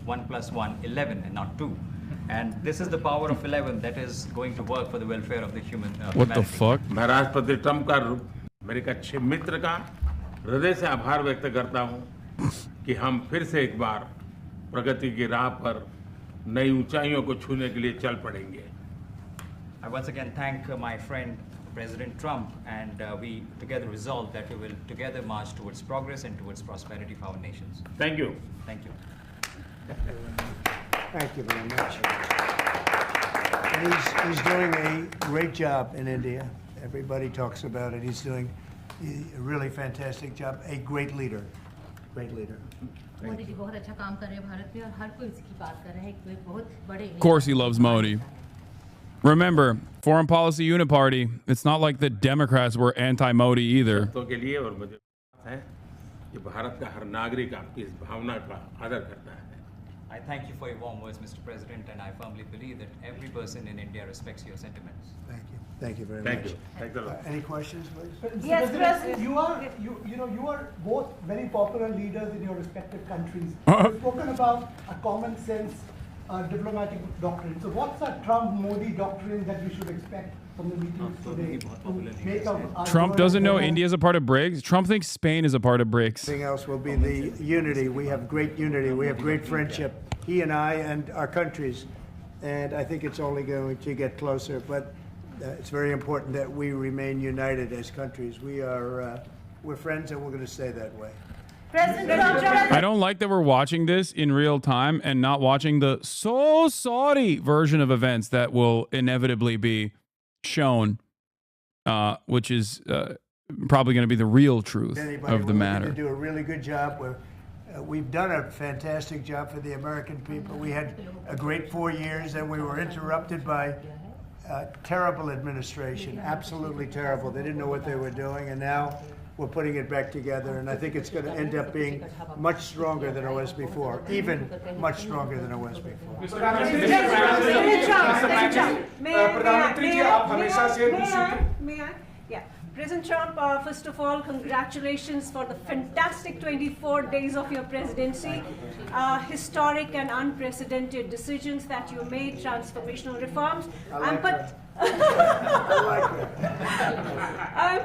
1 + 1, 11, and not 2. And this is the power of 11 that is going to work for the welfare of the What humanity. the fuck? मैं राष्ट्रपति Trump का मेरे एक अच्छे मित्र का हृदय से आभार व्यक्त करता हूं कि हम फिर से एक बार प्रगति की राह पर नई ऊंचाइयों को छूने के लिए चल पड़ेंगे. I once again thank my friend President Trump, and we together resolve that we will together march towards progress and towards prosperity for our nations. Thank you. Thank you. Thank you very much. And he's doing a great job in India. Everybody talks about it. He's doing a really fantastic job. A great leader. Great leader. Modi ji बहुत अच्छा काम कर रहे हैं भारत में और हर कोई इसकी बात कर रहा है एक बहुत बड़े Of course he loves Modi. Remember, foreign policy uniparty, it's not like the Democrats were anti-Modi either. तो के लिए और मुझे है कि भारत का हर नागरिक आपकी इस भावना का आदर करता है. I thank you for your warm words, Mr. President, and I firmly believe that every person in India respects your sentiments. Thank you. Thank you very Thank much. you. Thanks a lot. Any questions, please? Yes, President. You are both very popular leaders in your respective countries. You've spoken about a common sense diplomatic doctrine. So what's a Trump-Modi doctrine that we should expect from the meetings today? To make our Trump doesn't know India is a part of BRICS. Trump thinks Spain is a part of BRICS. Everything else will be the unity. We have great unity. We have great friendship. He and I and our countries. And I think it's only going to get closer. But it's very important that we remain united as countries. We're friends and we're going to stay that way. President Trump I don't like that we're watching this in real time and not watching the so sorry version of events that will inevitably be shown, which is probably going to be the real truth Anybody, of the we're matter. going to do a really good job. We've done a fantastic job for the American people. We had a great 4 years, and we were interrupted by terrible administration, absolutely terrible. They didn't know what they were doing, and now we're putting it back together, and I think it's going to end up being much stronger than it was before, even much stronger than it was before. President Trump, first of all, congratulations for the fantastic 24 days of your presidency. Historic and unprecedented decisions that you made, transformational reforms. I'm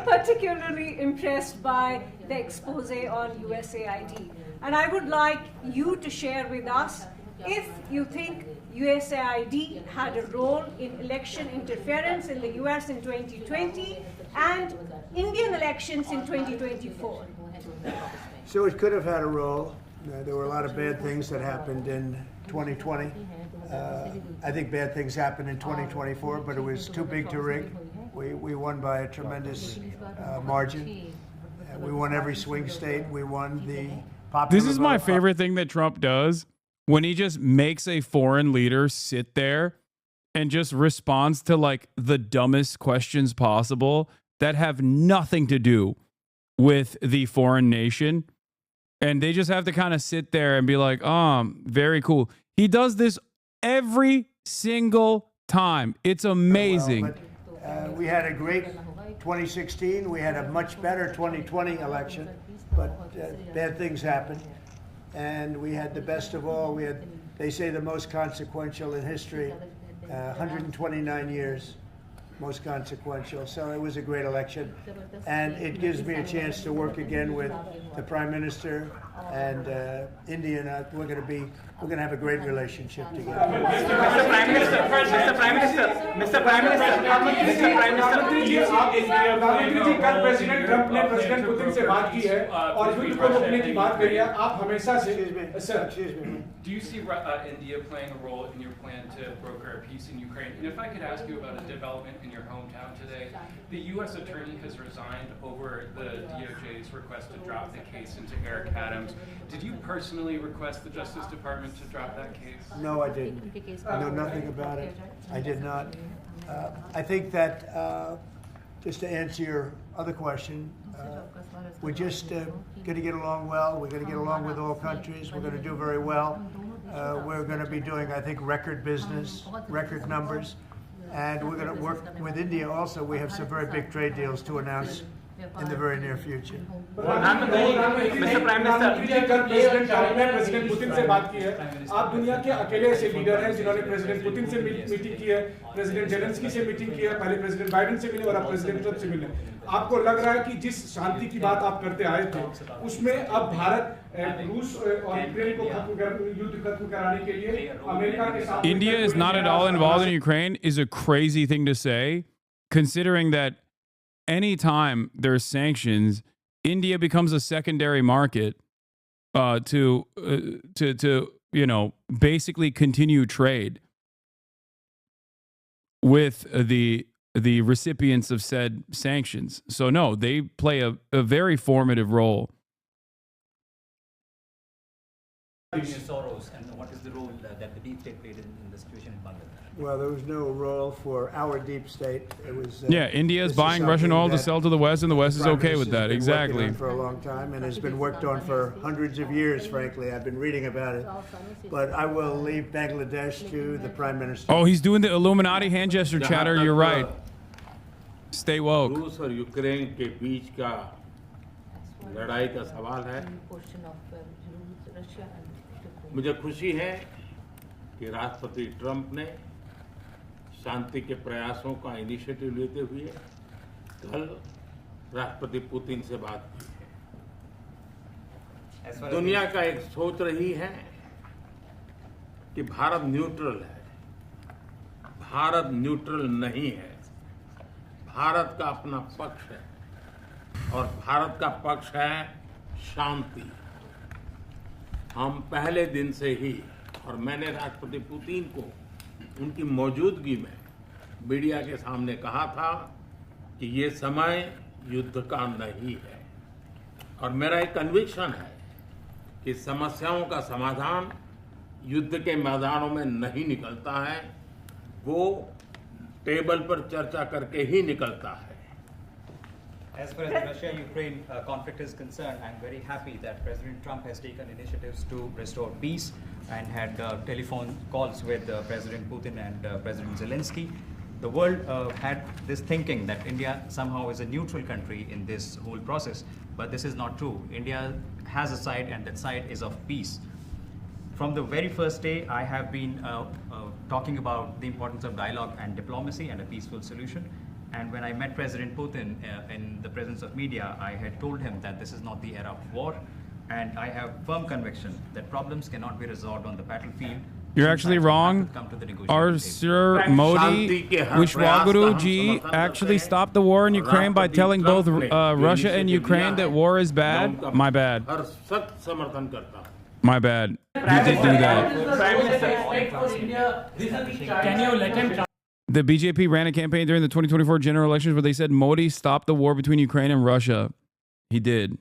particularly impressed by the expose on USAID. And I would like you to share with us if you think USAID had a role in election interference in the US in 2020 and Indian elections in 2024. So it could have had a role. There were a lot of bad things that happened in 2020. I think bad things happened in 2024, but it was too big to rig. We won by a tremendous margin. We won every swing state. We won the popular This is my vote. favorite thing that Trump does when he just makes a foreign leader sit there and just responds to like the dumbest questions possible that have nothing to do with the foreign nation. And they just have to kind of sit there and be like, very cool. He does this every single time. It's amazing. Well, but, we had a great 2016. We had a much better 2020 election, but bad things happened. And we had the best of all. We had, they say, the most consequential in history, 129 years, most consequential. So it was a great election. And it gives me a chance to work again with the Prime Minister and India. And we're going to have a great relationship together. Mr. Prime Minister, प्रधानमंत्री जी कल president Trump ने president Putin से बात की है और युद्ध को रोकने की बात करी है. आप हमेशा से Do you see India playing a role in your plan to broker a peace in Ukraine? And if I could ask you about a development in your hometown today, the U.S. attorney has resigned over the DOJ's request to drop the case into Eric Adams. Did you personally request the Justice Department to drop that case? No, I didn't. I know nothing about it. I did not. I think that, just to answer your other question, we're just going to get along well. We're going to get along with all countries. We're going to do very well. We're going to be doing, I think, record business, record numbers. And we're going to work with India also. We have some very big trade deals to announce in the very near future. Mr. Prime Minister, कल president Trump ने president Putin से बात की है. आप दुनिया के अकेले ऐसे लीडर हैं जिन्होंने प्रेसिडेंट पुतिन से मीटिंग की है, प्रेसिडेंट जेलेंस्की से मीटिंग की है, पहले प्रेसिडेंट बाइडेन से मिले और अब प्रेसिडेंट ट्रंप से मिले. आपको लग रहा है कि जिस शांति की बात आप करते आए थे, उसमें अब भारत रूस और यूक्रेन को युद्ध खत्म कराने के लिए अमेरिका के साथ India is not at all involved in Ukraine is a crazy thing to say, considering that anytime there's sanctions, India becomes a secondary market to basically continue trade with the recipients of said sanctions. So no, they play a very formative role. Soros, and what is the role that the deep state played in the situation in Bangladesh? Well, there was no role for our deep state. It was India is this buying Russian something oil to that sell to the West, and the West is Prime okay with Minister's that. been Exactly. working on for a long time, and has been worked on for hundreds of years. Frankly, I've been reading about it, but I will leave Bangladesh to the Prime Minister. Oh, he's doing the Illuminati hand gesture chatter. You're right. Stay woke. रूस और Ukraine के बीच का लड़ाई का सवाल है. मुझे खुशी है कि राष्ट्रपति ट्रंप ने शांति के प्रयासों का इनिशिएटिव लेते हुए कल राष्ट्रपति पुतिन से बात की है. दुनिया का एक सोच रही है कि भारत न्यूट्रल है. भारत न्यूट्रल नहीं है. भारत का अपना पक्ष है और भारत का पक्ष है शांति. हम पहले दिन से ही, और मैंने राष्ट्रपति पुतिन को उनकी मौजूदगी में मीडिया के सामने कहा था कि ये समय युद्ध का नहीं है, और मेरा एक कन्विक्शन है कि समस्याओं का समाधान युद्ध के मैदानों में नहीं निकलता है, वो टेबल पर चर्चा करके ही निकलता है. As far as the Russia-Ukraine conflict is concerned, I'm very happy that President Trump has taken initiatives to restore peace and had telephone calls with President Putin and President Zelensky. The world had this thinking that India somehow is a neutral country in this whole process, but this is not true. India has a side, and that side is of peace. From the very first day, I have been talking about the importance of dialogue and diplomacy and a peaceful solution. And when I met President Putin in the presence of media, I had told him that this is not the era of war, and I have firm conviction that problems cannot be resolved on the battlefield. You're actually wrong. Our Sir Modi Vishwaguru ji actually stopped the war in Ukraine by telling both Russia and Ukraine that war is bad. My bad. My bad. He did do that. Can you let him? The BJP ran a campaign during the 2024 general elections where they said Modi stopped the war between Ukraine and Russia. He did.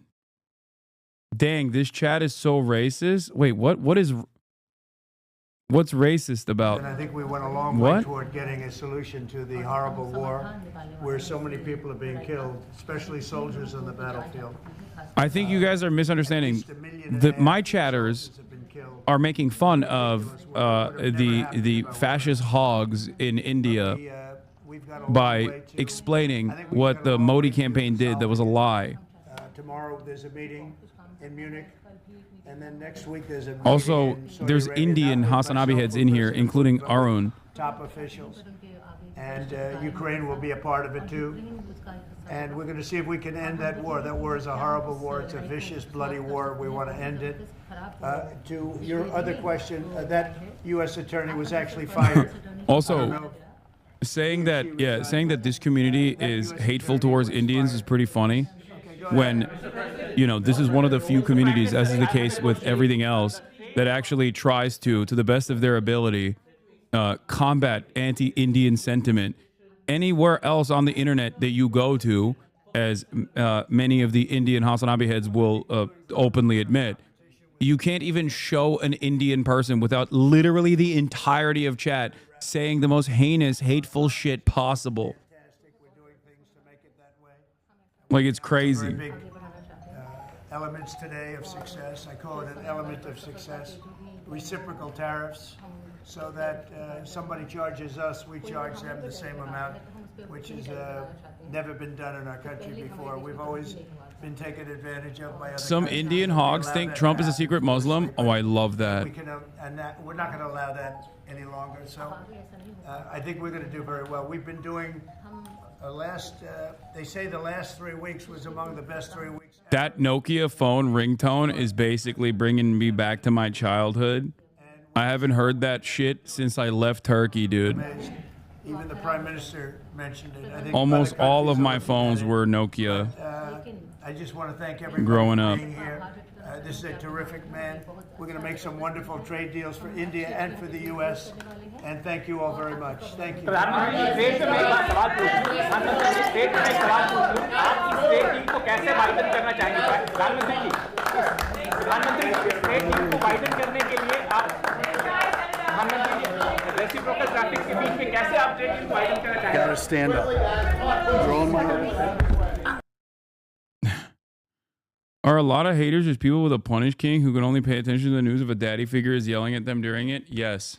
Dang, this chat is so racist. Wait, what's racist about? And I think we went a long way toward getting a solution to the horrible war where so many people are being killed, especially soldiers on the battlefield. I think you guys are misunderstanding. My chatters are making fun of the fascist hogs in India by explaining what the Modi campaign did that was a lie. Tomorrow there's a meeting in Munich, and then next week there's a meeting Also, in Saudi there's Arabia. Indian HasanAbi heads in here, including Arun. Top officials. And Ukraine will be a part of it too. And we're going to see if we can end that war. That war is a horrible war. It's a vicious, bloody war. We want to end it. To your other question, that U.S. attorney was actually fired. Also, saying that this community is hateful towards Indians is pretty funny. When, this is one of the few communities, as is the case with everything else, that actually tries to the best of their ability, combat anti-Indian sentiment. Anywhere else on the internet that you go to, as many of the Indian HasanAbi heads will openly admit, you can't even show an Indian person without literally the entirety of chat saying the most heinous, hateful shit possible. Like, it's crazy. Big elements today of success. I call it an element of success. Reciprocal tariffs, so that somebody charges us, we charge them the same amount, which is never been done in our country before. We've always been taken advantage of by other Some countries. Indian We hogs allow think that Trump to is a happen. secret Muslim. Oh, I love that. We can, we're not going to allow that any longer. So I think we're going to do very well. We've been doing they say the last 3 weeks was among the best 3 weeks. That Nokia phone ringtone is basically bringing me back to my childhood. I haven't heard that shit since I left Turkey, dude. Amazed. Even the Prime Minister mentioned it. I think Almost other all of countries are my looking phones at it. were Nokia. I just want to thank everybody Growing for up. being here. This is a terrific man. We're going to make some wonderful trade deals for India and for the U.S. And thank you all very much. Thank you. Gotta stand up. Drawing my head. Are a lot of haters just people with a punish king who can only pay attention to the news if a daddy figure is yelling at them during it? Yes.